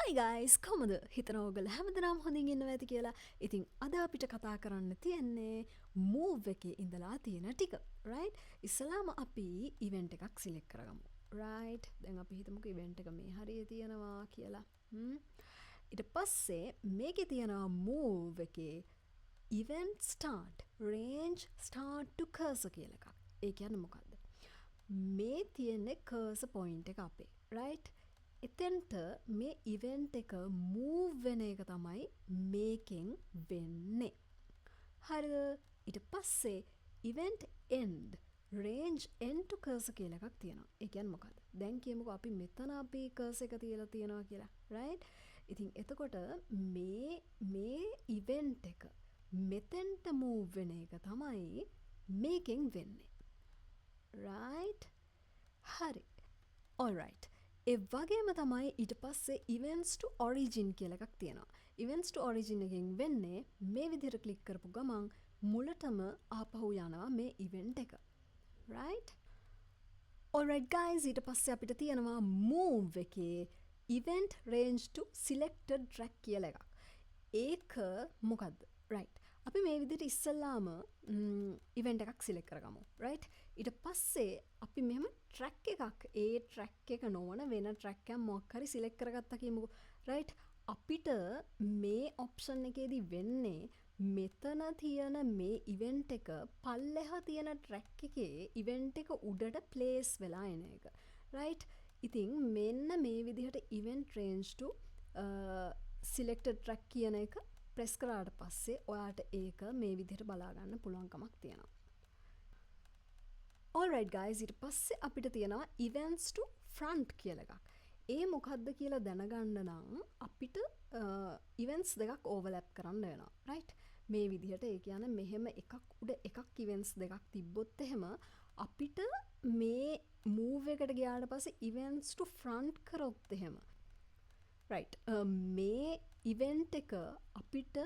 Hi guys, කොහමද? හිතනවා ඔයගොල්ලෝ හැමදාම හොඳින් ඉන්නවා ඇති කියලා. ඉතින් අද අපිට කතා කරන්න තියෙන්නේ move එකේ ඉඳලා තියෙන ටික. right? ඉස්සලාම අපි event එකක් select කරගමු. right? දැන් අපි හිතමුකෝ event එක මේ හරියේ තියෙනවා කියලා. ඊට පස්සේ මේකේ තියෙනවා move එකේ event start, range start to cursor කියලා එකක්. ඒ කියන්නේ මොකක්ද? මේ තියෙන්නේ cursor point එක අපේ. right? එතෙන්ට මේ ඉවෙන්ට් එක මූව් වෙන එක තමයි මේකෙන් වෙන්නේ. හරිද? ඊට පස්සේ event end range end to cursor කියලා එකක් තියෙනවා. ඒ කියන්නේ මොකද්ද? දැන් කියමුකෝ අපි මෙතන අපි cursor එක තියලා තියෙනවා කියලා. right? ඉතින් එතකොට මේ event එක මෙතෙන්ට move වෙන එක තමයි මේකෙන් වෙන්නේ. right? හරි. all right. ඒ වගේම තමයි ඊට පස්සේ events to origin කියලා එකක් තියෙනවා. events to origin එකෙන් වෙන්නේ මේ විදිහට ක්ලික් කරපු ගමන් මුලටම ආපහු යනවා මේ event එක. right? alright guys, ඊට පස්සේ අපිට තියෙනවා move එකේ event range to selected track කියලා එකක්. ඒක මොකද්ද? right. අපි මේ විදිහට ඉස්සල්ලාම event එකක් select කරගමු. right? ඊට පස්සේ අපි මෙහෙම track එකක් track එක නොවන වෙන track එකක් මොකක් හරි select කරගත්තා කියමුකෝ. right? අපිට මේ option එකේදී වෙන්නේ මෙතන තියෙන මේ event එක පල්ලෙහා තියෙන track එකේ event එක උඩට place වෙලා එන එක. right? ඉතින් මෙන්න මේ විදිහට event range to selected track කියන එක ප්‍රෙස් කරාට පස්සේ ඔයාට ඒක මේ විදිහට බලා ගන්න පුළුවන්කමක් තියෙනවා. alright guys, ඊට පස්සේ අපිට තියෙනවා events to front කියලා එකක්. ඒ මොකද්ද කියලා දැනගන්න නම් අපිට events දෙකක් overlap කරන්න වෙනවා. right? මේ විදිහට ඒ කියන්නේ මෙහෙම එකක් උඩ එකක් events දෙකක් තිබ්බොත් එහෙම අපිට මේ move එකට ගියාට පස්සේ events to front කරොත් එහෙම right. මේ event එක අපිට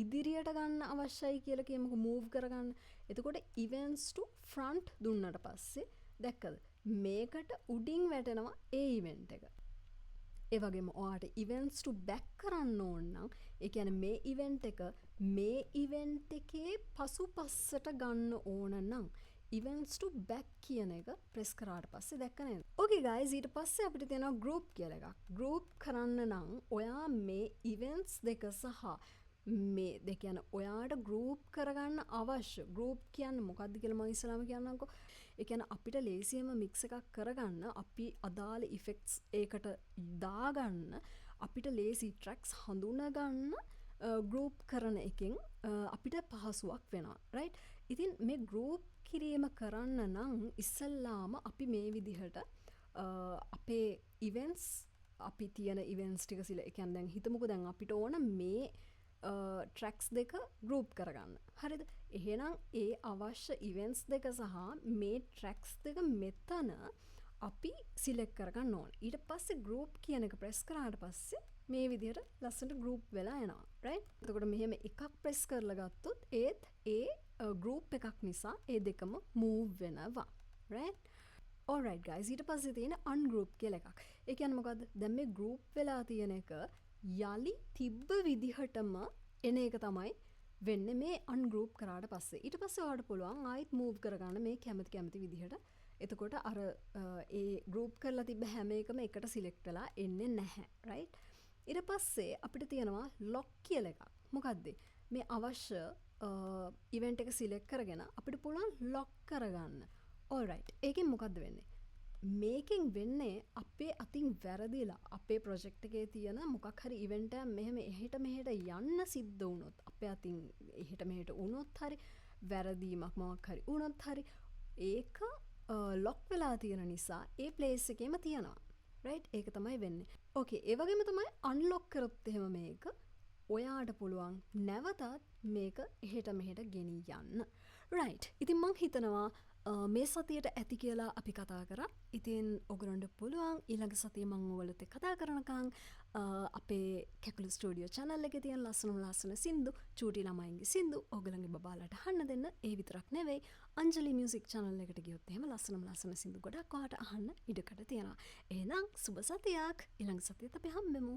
ඉදිරියට ගන්න අවශ්‍යයි කියලා කියමුකෝ move කරගන්න. එතකොට events to front දුන්නට පස්සේ දැක්කද? මේකට උඩින් වැටෙනවා ඒ event එක. ඒ වගේම ඔයාට events to back කරන්න ඕන නම් ඒ කියන්නේ මේ event එක මේ event එකේ පසුපස්සට ගන්න ඕන නම් events to back කියන එක press කරාට පස්සේ දැක්ක නේද? Okay guys, ඊට පස්සේ අපිට තියෙනවා group කියලා එකක්. group කරන්න නම් ඔයා මේ events දෙක සහ මේ දෙක කියන්නේ ඔයාට group කරගන්න අවශ්‍ය group කියන්නේ මොකක්ද කියලා මම ඉස්සෙල්ලාම කියන්නම්කෝ. ඒ කියන්නේ අපිට ලේසියෙම mix එකක් කරගන්න අපි අදාළ effects ඒකට දාගන්න අපිට ලේසි tracks හඳුනා ගන්න group කරන එකෙන් අපිට පහසුවක් වෙනවා. right? ඉතින් මේ group කිරීම කරන්න නම් ඉස්සල්ලාම අපි මේ විදිහට අපේ events අපි තියෙන events ටික සිල ඒ කියන්නේ දැන් හිතමුකෝ දැන් අපිට ඕන මේ tracks දෙක group කරගන්න. හරිද? එහෙනම් ඒ අවශ්‍ය events දෙක සහ මේ tracks දෙක මෙතන අපි select කරගන්න ඕන. ඊට පස්සේ group කියන එක press කරාට පස්සේ මේ විදිහට ලස්සනට group වෙලා එනවා. right? එතකොට මෙහෙම එකක් press කරලා ගත්තොත් ඒත් ඒ group එකක් නිසා ඒ දෙකම move වෙනවා. right? alright guys, ඊට පස්සේ තියෙන ungroup කියලා එකක්. ඒ කියන්නේ මොකද්ද? දැන් මේ group වෙලා තියෙන එක යලි තිබ්බ විදිහටම එන එක තමයි වෙන්නේ මේ ungroup කරාට පස්සේ. ඊට පස්සේ ඔයාලට පුළුවන් ආයෙත් move කරගන්න මේ කැමති විදිහට. එතකොට අර ඒ group කරලා තිබ්බ හැම එකම එකට select වෙලා එන්නේ නැහැ. right? ඊට පස්සේ අපිට තියෙනවා lock කියලා එකක්. මොකද්ද? මේ අවශ්‍ය event එක select කරගෙන අපිට පුළුවන් lock කරගන්න. alright. ඒකෙන් මොකද්ද වෙන්නේ? මේකෙන් වෙන්නේ අපේ අතින් වැරදිලා අපේ project එකේ තියෙන මොකක් හරි event එකක් මෙහෙම එහෙට මෙහෙට යන්න සිද්ධ වුණොත් අපේ අතින් එහෙට මෙහෙට වුණොත් හරි වැරදීමක් මොකක් හරි වුණොත් හරි ඒක lock වෙලා තියෙන නිසා ඒ place එකේම තියෙනවා. right? ඒක තමයි වෙන්නේ. okay. ඒ වගේම තමයි unlock කරොත් එහෙම මේක ඔයාට පුළුවන් නැවතත් මේක එහෙට මෙහෙට ගෙනියන්න. right. ඉතින් මං හිතනවා මේ සතියට ඇති කියලා අපි කතා කරා. ඉතින් ඔයගොල්ලන්ට පුළුවන් ඊළඟ සතියේ මම ඔයගොල්ලොත් එක්ක කතා කරනකම් අපේ කැකුළු ස්ටුඩියෝ channel එකේ තියෙන ලස්සන සින්දු, චූටි ළමයින්ගේ සින්දු ඔයගොල්ලන්ගේ බබාලාට අහන්න දෙන්න. ඒ විතරක් නෙවෙයි අංජලි මියුසික් channel එකට ගියොත් එහෙම ලස්සන සින්දු ගොඩක් ඔයාලට අහන්න ඉඩකඩ තියෙනවා. එහෙනම් සුබ සතියක්. ඊළඟ සතියේත් අපි හම්බෙමු.